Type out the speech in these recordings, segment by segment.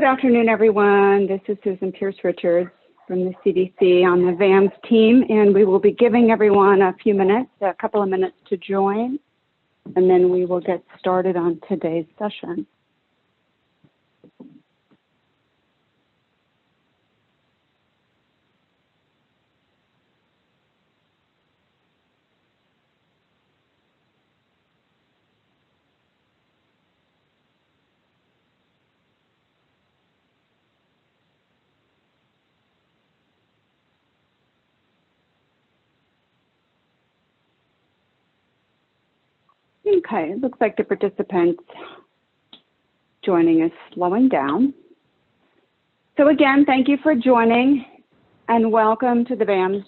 Good afternoon, everyone. This is Susan Pierce-Richards from the CDC on the VAMS team, and we will be giving everyone a couple of minutes to join, and then we will get started on today's session. Okay, it looks like the participants joining is slowing down. So again, thank you for joining and welcome to the VAMS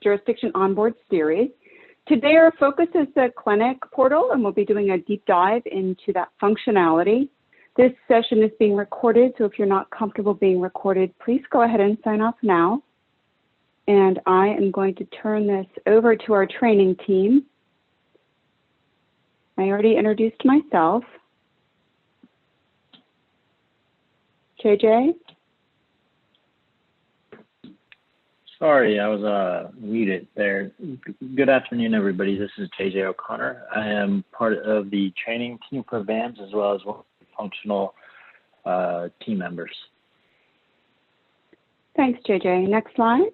Jurisdiction Onboard Series. Today our focus is the clinic portal, and we'll be doing a deep dive into that functionality. This session is being recorded, so if you're not comfortable being recorded, please go ahead and sign off now. And I am going to turn this over to our training team. I already introduced myself. JJ? Sorry, I was muted there. Good afternoon, everybody. This is JJ O'Connor. I am part of the training team for VAMS as well as one of the functional team members. Thanks, JJ. Next slide.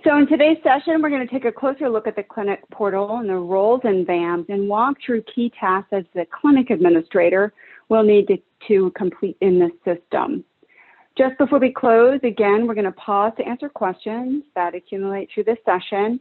So in today's session, we're going to take a closer look at the clinic portal and the roles in VAMS and walk through key tasks as the clinic administrator will need to complete in this system. Just before we close, again, we're going to pause to answer questions that accumulate through this session.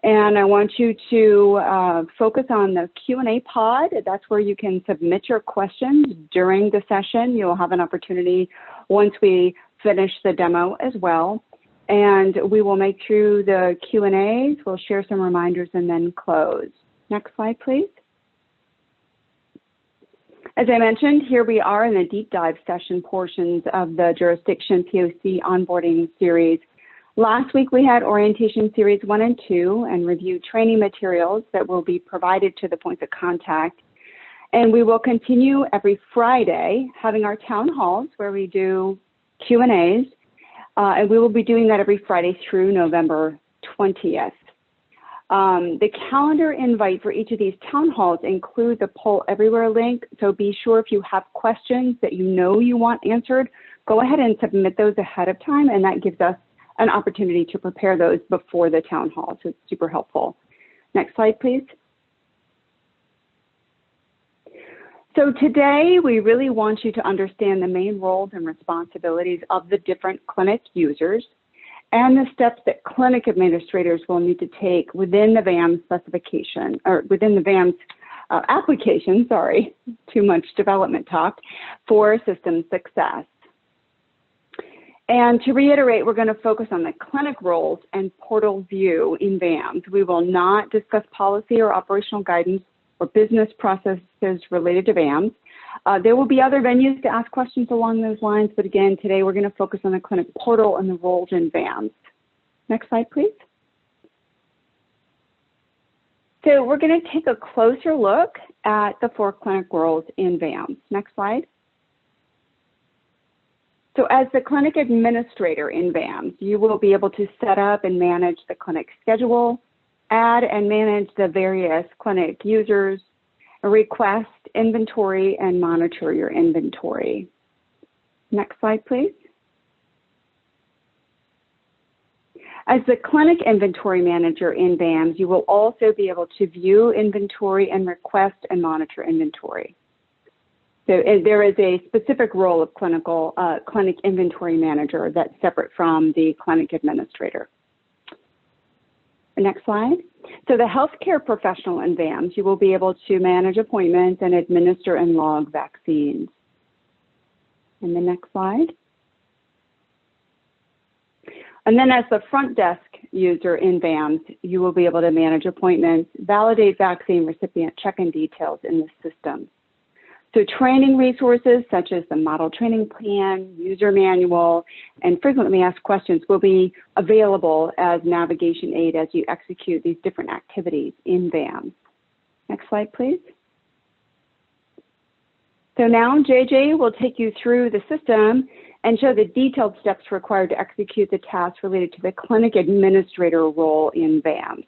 And I want you to focus on the Q&A pod. That's where you can submit your questions during the session. You'll have an opportunity once we finish the demo as well. And we will make through the Q&As, we'll share some reminders and then close. Next slide, please. As I mentioned, here we are in the deep dive session portions of the Jurisdiction POC onboarding series. Last week we had orientation series 1 and 2 and reviewed training materials that will be provided to the points of contact. And we will continue every Friday having our town halls where we do Q&As. And we will be doing that every Friday through November 20th. The calendar invite for each of these town halls includes a Poll Everywhere link. So be sure if you have questions that you know you want answered, go ahead and submit those ahead of time. And that gives us an opportunity to prepare those before the town hall. So it's super helpful. Next slide, please. So today, we really want you to understand the main roles and responsibilities of the different clinic users and the steps that clinic administrators will need to take within the VAMS specification, or within the VAMS application, sorry, too much development talk, for system success. And to reiterate, we're going to focus on the clinic roles and portal view in VAMS. We will not discuss policy or operational guidance or business processes related to VAMS. There will be other venues to ask questions along those lines, but again, today we're going to focus on the clinic portal and the roles in VAMS. Next slide, please. So we're going to take a closer look at the 4 clinic roles in VAMS. Next slide. So as the clinic administrator in VAMS, you will be able to set up and manage the clinic schedule, add and manage the various clinic users, request inventory, and monitor your inventory. Next slide, please. As the clinic inventory manager in VAMS, you will also be able to view inventory and request and monitor inventory. So there is a specific role of clinic inventory manager that's separate from the clinic administrator. Next slide. So the healthcare professional in VAMS, you will be able to manage appointments and administer and log vaccines. And the next slide. And then as the front desk user in VAMS, you will be able to manage appointments, validate vaccine recipient check-in details in the system. So training resources such as the model training plan, user manual, and frequently asked questions will be available as navigation aid as you execute these different activities in VAMS. Next slide, please. So now JJ will take you through the system and show the detailed steps required to execute the tasks related to the clinic administrator role in VAMS.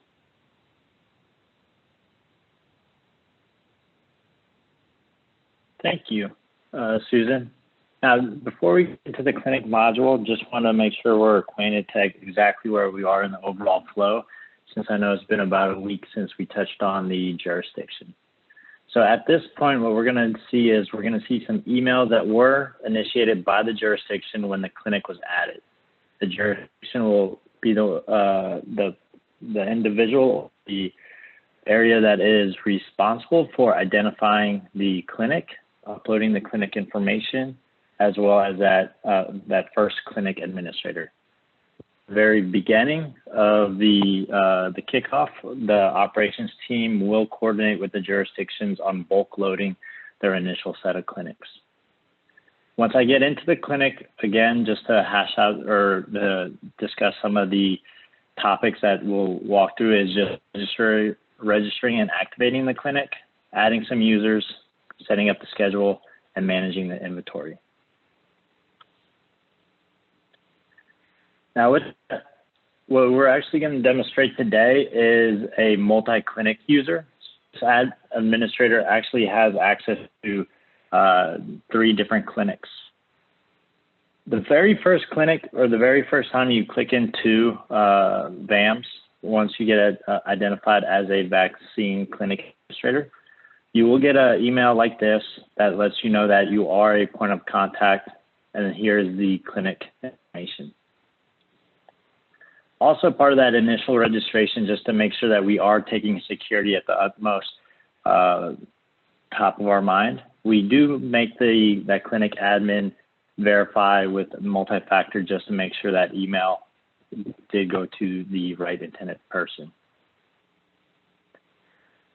Thank you, Susan. Now, before we get to the clinic module, just want to make sure we're acquainted to exactly where we are in the overall flow, since I know it's been about a week since we touched on the jurisdiction. So at this point, what we're going to see is we're going to see some emails that were initiated by the jurisdiction when the clinic was added. The jurisdiction will be the individual, the area that is responsible for identifying the clinic, uploading the clinic information, as well as that first clinic administrator. Very beginning of the kickoff, the operations team will coordinate with the jurisdictions on bulk loading their initial set of clinics. Once I get into the clinic, again, just to hash out or discuss some of the topics that we'll walk through is just registering and activating the clinic, adding some users, setting up the schedule, and managing the inventory. Now, what we're actually going to demonstrate today is a multi-clinic user. This administrator actually has access to 3 different clinics. The very first clinic, or the very first time you click into VAMS, once you get identified as a vaccine clinic administrator, you will get an email like this that lets you know that you are a point of contact, and then here's the clinic information. Also part of that initial registration, just to make sure that we are taking security at the utmost top of our mind, we do make that clinic admin verify with multi-factor just to make sure that email did go to the right intended person.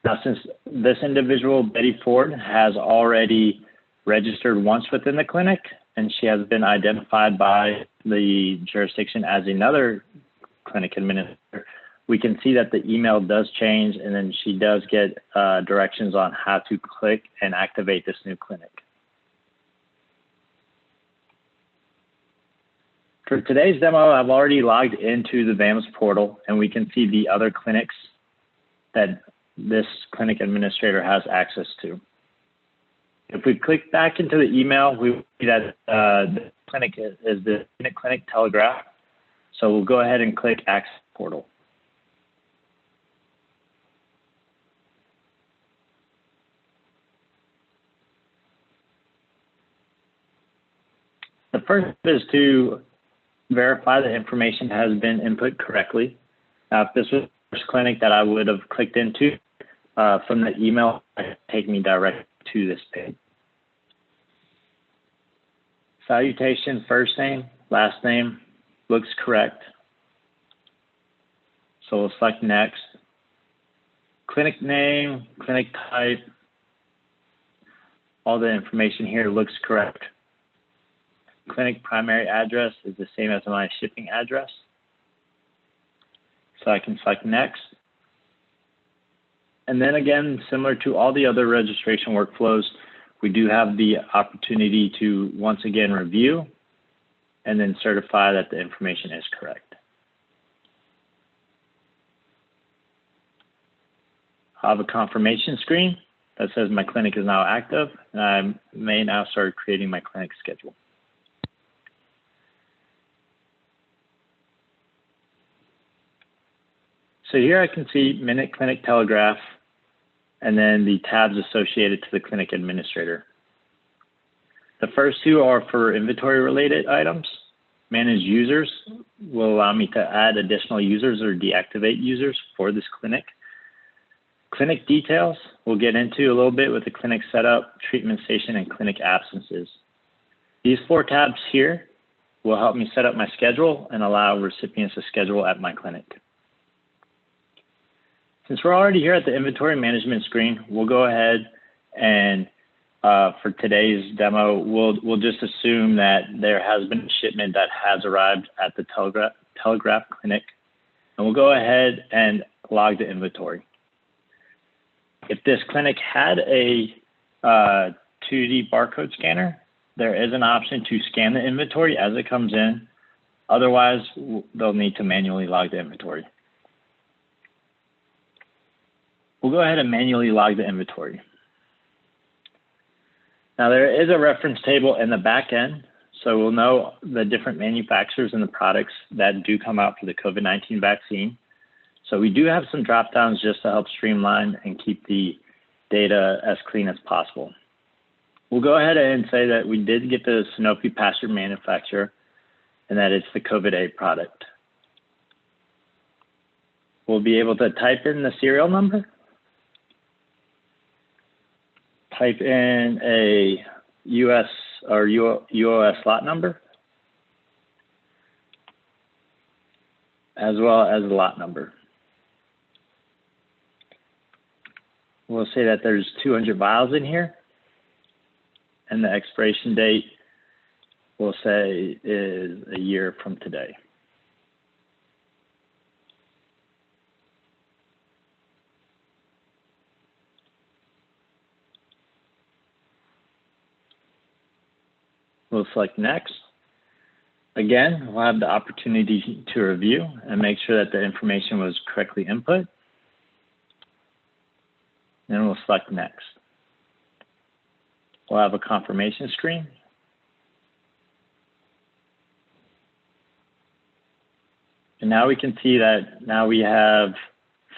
Now, since this individual, Betty Ford, has already registered once within the clinic, and she has been identified by the jurisdiction as another clinic administrator, we can see that the email does change, and then she does get directions on how to click and activate this new clinic. For today's demo, I've already logged into the VAMS portal, and we can see the other clinics that this clinic administrator has access to. If we click back into the email, we see that the clinic is the Clinic Telegraph. So we'll go ahead and click Access Portal. The first is to verify the information has been input correctly. Now, if this was the first clinic that I would have clicked into from the email, it would take me directly to this page. Salutation, first name, last name, looks correct. So we'll select next. Clinic name, clinic type, all the information here looks correct. Clinic primary address is the same as my shipping address. So I can select next. And then again, similar to all the other registration workflows, we do have the opportunity to once again review and then certify that the information is correct. I have a confirmation screen that says my clinic is now active, and I may now start creating my clinic schedule. So here I can see Minute Clinic Telegraph, and then the tabs associated to the clinic administrator. The first 2 are for inventory related items. Manage users will allow me to add additional users or deactivate users for this clinic. Clinic details we'll get into a little bit with the clinic setup, treatment station, and clinic absences. These 4 tabs here will help me set up my schedule and allow recipients to schedule at my clinic. Since we're already here at the inventory management screen, we'll go ahead and for today's demo, we'll just assume that there has been a shipment that has arrived at the Telegraph Clinic, and we'll go ahead and log the inventory. If this clinic had a 2D barcode scanner, there is an option to scan the inventory as it comes in. Otherwise, they'll need to manually log the inventory. We'll go ahead and manually log the inventory. Now there is a reference table in the back end, so we'll know the different manufacturers and the products that do come out for the COVID-19 vaccine. So we do have some drop downs just to help streamline and keep the data as clean as possible. We'll go ahead and say that we did get the Sanofi Pasteur manufacturer and that it's the COVID-A product. We'll be able to type in the serial number, type in a US or UOS lot number, as well as the lot number. We'll say that there's 200 vials in here, and the expiration date we'll say is a year from today. We'll select next. Again, we'll have the opportunity to review and make sure that the information was correctly input. Then we'll select next. We'll have a confirmation screen. And now we can see that now we have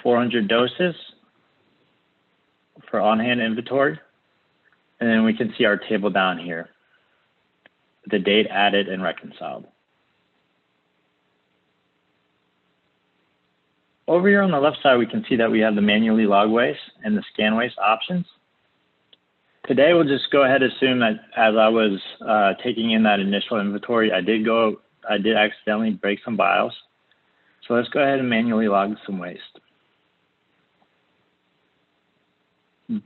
400 doses for on-hand inventory. And then we can see our table down here, the date added and reconciled. Over here on the left side, we can see that we have the manually log waste and the scan waste options. Today, we'll just go ahead and assume that as I was taking in that initial inventory, I did accidentally break some vials. So let's go ahead and manually log some waste.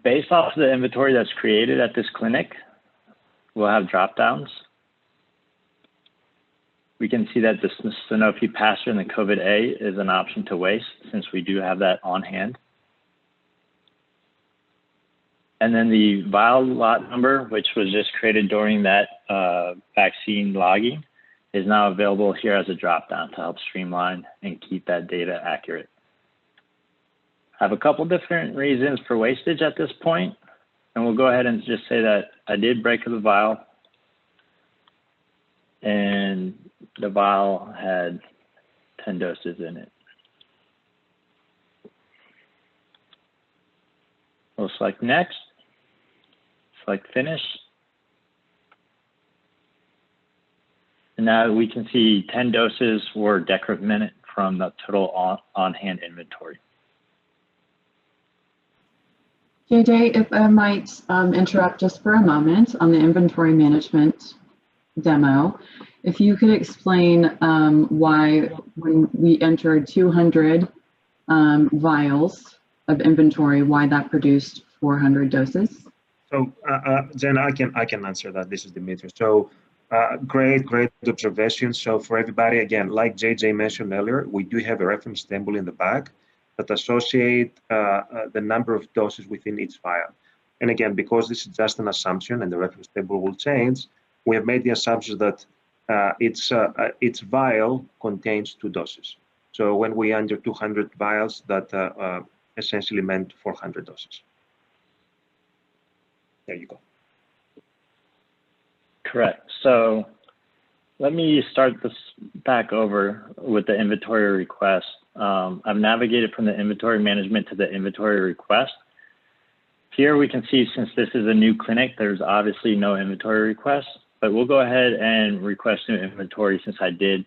Based off of the inventory that's created at this clinic, we'll have drop downs. We can see that the Sanofi Pasteur and the COVID-A is an option to waste since we do have that on hand. And then the vial lot number, which was just created during that vaccine logging, is now available here as a drop down to help streamline and keep that data accurate. I have a couple different reasons for wastage at this point, and we'll go ahead and just say that I did break the vial, and the vial had 10 doses in it. We'll select next, select finish. And now we can see 10 doses were decremented from the total on-hand inventory. JJ, if I might interrupt just for a moment on the inventory management demo, if you could explain why when we entered 200 vials of inventory, why that produced 400 doses? So Jen, I can answer that. This is Dimitri. So great observation. So for everybody, again, like JJ mentioned earlier, we do have a reference table in the back that associate the number of doses within each vial. And again, because this is just an assumption and the reference table will change, we have made the assumption that each vial contains 2 doses. So when we enter 200 vials, that essentially meant 400 doses. There you go. Correct. So let me start this back over with the inventory request. I've navigated from the inventory management to the inventory request. Here we can see, since this is a new clinic, there's obviously no inventory request, but we'll go ahead and request new inventory since I did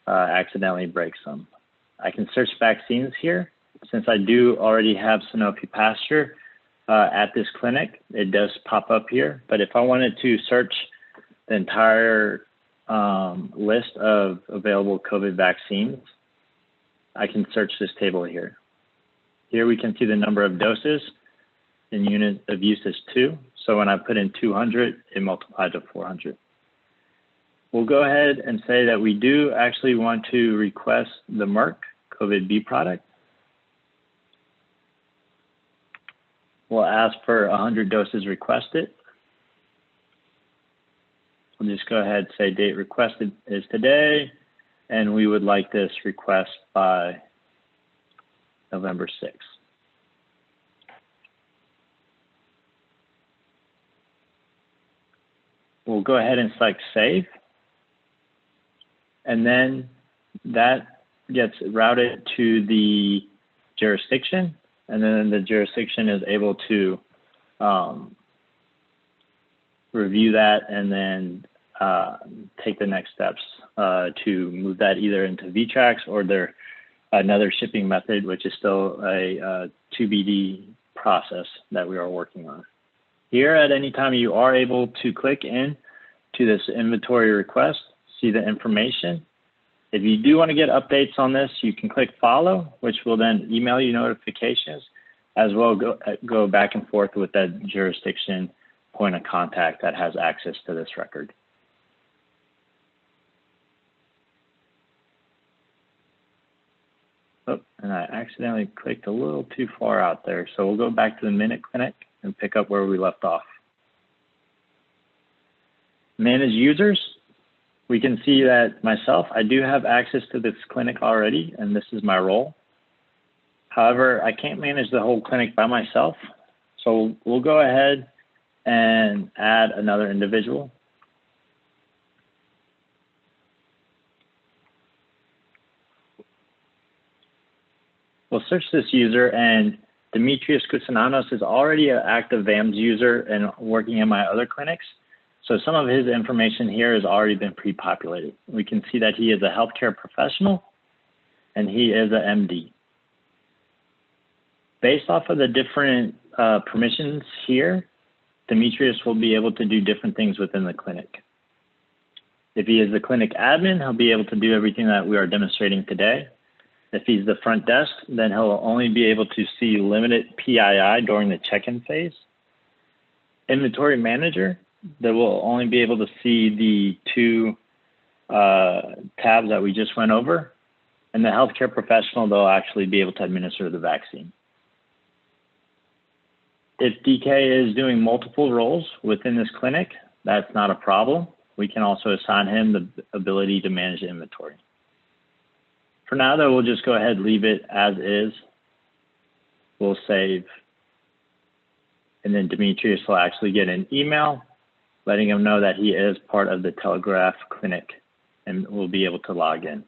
accidentally break some. I can search vaccines here. Since I do already have Sanofi Pasteur at this clinic, it does pop up here. But if I wanted to search the entire list of available COVID vaccines, I can search this table here. Here we can see the number of doses in unit of use is 2. So when I put in 200, it multiplied to 400. We'll go ahead and say that we do actually want to request the Merck COVID-B product. We'll ask for 100 doses requested. We'll just go ahead and say date requested is today, and we would like this request by November 6th. We'll go ahead and select save, and then that gets routed to the jurisdiction, and then the jurisdiction is able to review that and then take the next steps to move that either into VTRAX or another shipping method, which is still a TBD process that we are working on. Here, at any time, you are able to click in to this inventory request, see the information. If you do want to get updates on this, you can click follow, which will then email you notifications, as well go back and forth with that jurisdiction point of contact that has access to this record. Oh, and I accidentally clicked a little too far out there. So we'll go back to the Minute Clinic and pick up where we left off. Manage users. We can see that myself, I do have access to this clinic already, and this is my role. However, I can't manage the whole clinic by myself. So we'll go ahead and add another individual. We'll search this user, and Demetrius Koutsananos is already an active VAMS user and working in my other clinics. So some of his information here has already been pre-populated. We can see that he is a healthcare professional and he is an MD. Based off of the different permissions here, Demetrius will be able to do different things within the clinic. If he is the clinic admin, he'll be able to do everything that we are demonstrating today. If he's the front desk, then he'll only be able to see limited PII during the check-in phase. Inventory manager, they will only be able to see the two tabs that we just went over. And the healthcare professional, they'll actually be able to administer the vaccine. If DK is doing multiple roles within this clinic, that's not a problem. We can also assign him the ability to manage the inventory. For now, though, we'll just go ahead and leave it as is. We'll save. And then Demetrius will actually get an email letting him know that he is part of the Telegraph Clinic and will be able to log in.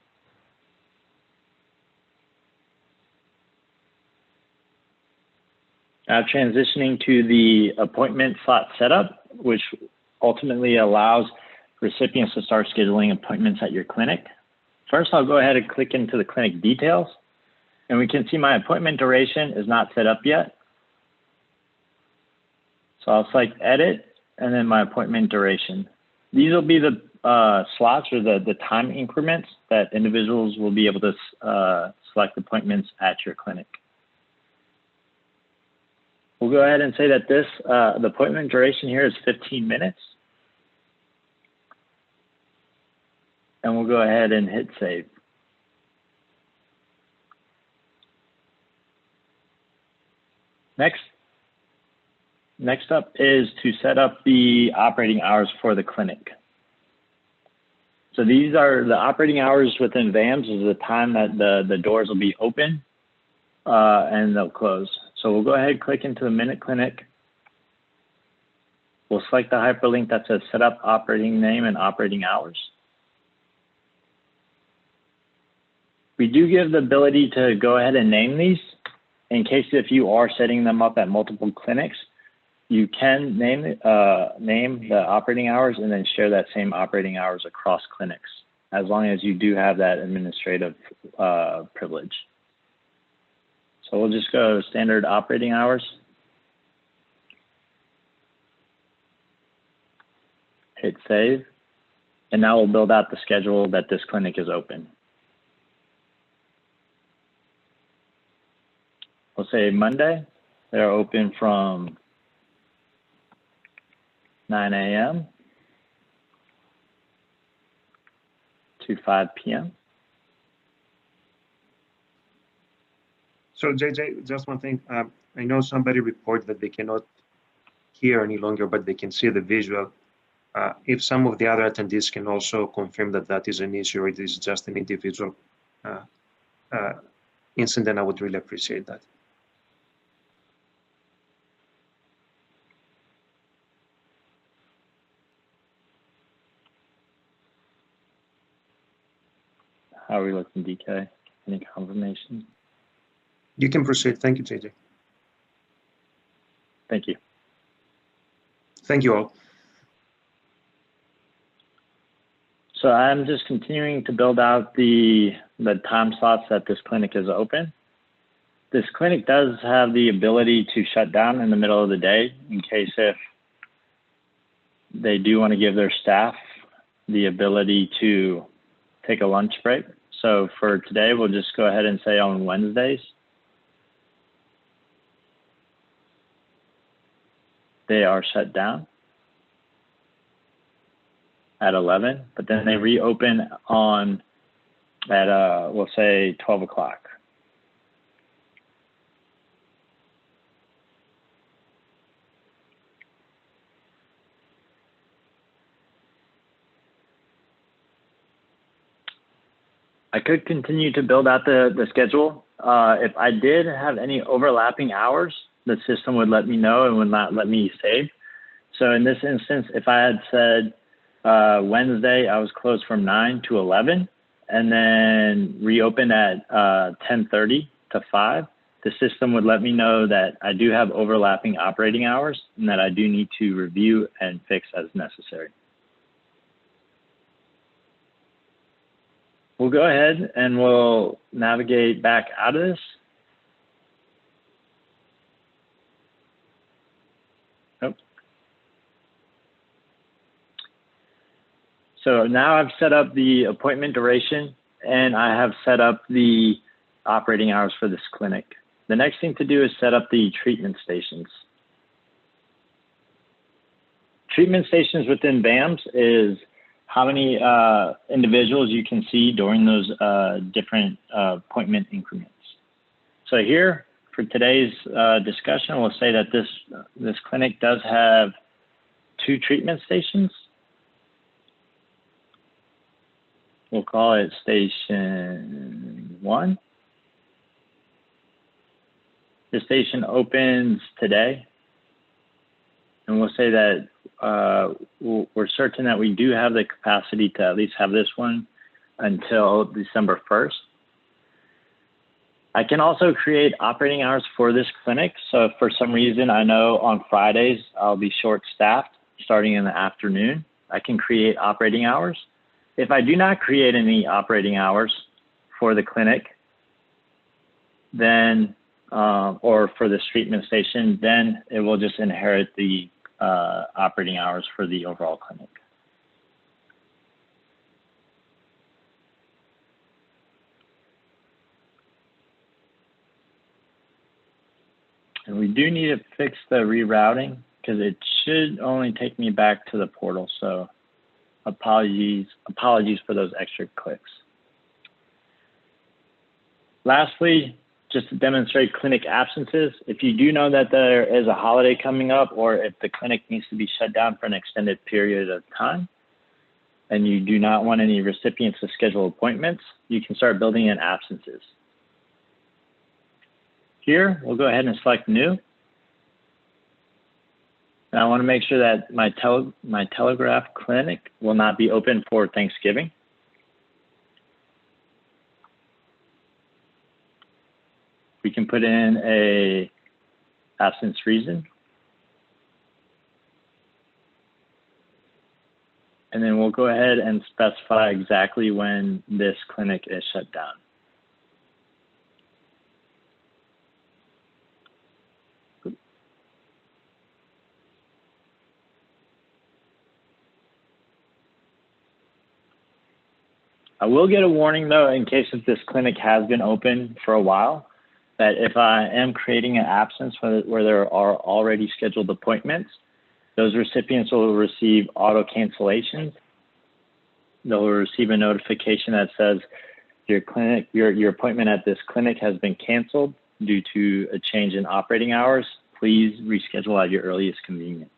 Now transitioning to the appointment slot setup, which ultimately allows recipients to start scheduling appointments at your clinic. First, I'll go ahead and click into the clinic details, and we can see my appointment duration is not set up yet. So I'll select edit, and then my appointment duration. These will be the slots or the time increments that individuals will be able to select appointments at your clinic. We'll go ahead and say that this, the appointment duration here is 15 minutes. And we'll go ahead and hit save. Next up is to set up the operating hours for the clinic. So these are the operating hours within VAMS is the time that the doors will be open and they'll close. So we'll go ahead and click into the Minute Clinic. We'll select the hyperlink that says set up operating name and operating hours. We do give the ability to go ahead and name these in case if you are setting them up at multiple clinics. You can name the operating hours and then share that same operating hours across clinics, as long as you do have that administrative privilege. So we'll just go standard operating hours. Hit save. And now we'll build out the schedule that this clinic is open. We'll say Monday, they're open from 9 a.m. to 5 p.m. So JJ, just one thing. I know somebody reported that they cannot hear any longer, but they can see the visual. If some of the other attendees can also confirm that that is an issue or it is just an individual incident, I would really appreciate that. How are we looking, DK? Any confirmation? You can proceed. Thank you, JJ. Thank you. Thank you all. So I'm just continuing to build out the time slots that this clinic is open. This clinic does have the ability to shut down in the middle of the day in case if they do want to give their staff the ability to take a lunch break. So for today, we'll just go ahead and say on Wednesdays, they are shut down at 11, but then they reopen on at, we'll say 12 o'clock. I could continue to build out the schedule. If I did have any overlapping hours, the system would let me know and would not let me save. So in this instance, if I had said Wednesday, I was closed from 9 to 11 and then reopened at 10:30 to 5, the system would let me know that I do have overlapping operating hours and that I do need to review and fix as necessary. We'll go ahead and we'll navigate back out of this. Nope. So now I've set up the appointment duration and I have set up the operating hours for this clinic. The next thing to do is set up the treatment stations. Treatment stations within VAMS is how many individuals you can see during those different appointment increments. So here, for today's discussion, we'll say that this clinic does have 2 treatment stations. We'll call it station 1. The station opens today. And we'll say that we're certain that we do have the capacity to at least have this one until December 1st. I can also create operating hours for this clinic. So if for some reason I know on Fridays I'll be short-staffed starting in the afternoon, I can create operating hours. If I do not create any operating hours for the clinic, then or for this treatment station, then it will just inherit the operating hours for the overall clinic. And we do need to fix the rerouting because it should only take me back to the portal. So apologies for those extra clicks. Lastly, just to demonstrate clinic absences, if you do know that there is a holiday coming up or if the clinic needs to be shut down for an extended period of time and you do not want any recipients to schedule appointments, you can start building in absences. Here, we'll go ahead and select new. And I want to make sure that my Telegraph clinic will not be open for Thanksgiving. We can put in a absence reason. And then we'll go ahead and specify exactly when this clinic is shut down. I will get a warning though, in case if this clinic has been open for a while, that if I am creating an absence where there are already scheduled appointments, those recipients will receive auto cancellations. They'll receive a notification that says your appointment at this clinic has been canceled due to a change in operating hours. Please reschedule at your earliest convenience.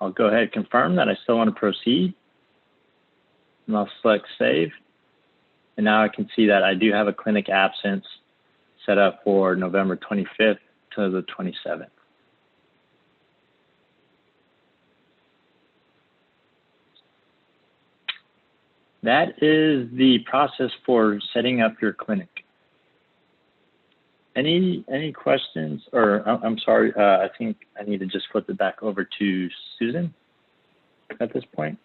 I'll go ahead and confirm that I still want to proceed. And I'll select save. And now I can see that I do have a clinic absence set up for November 25th to the 27th. That is the process for setting up your clinic. Any questions? Or I'm sorry, I think I need to just flip it back over to Susan at this point.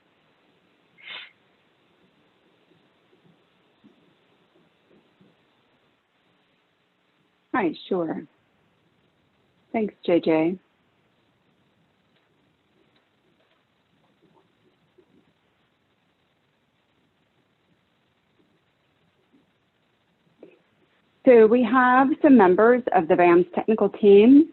All right, sure. Thanks, JJ. So we have some members of the VAMS technical team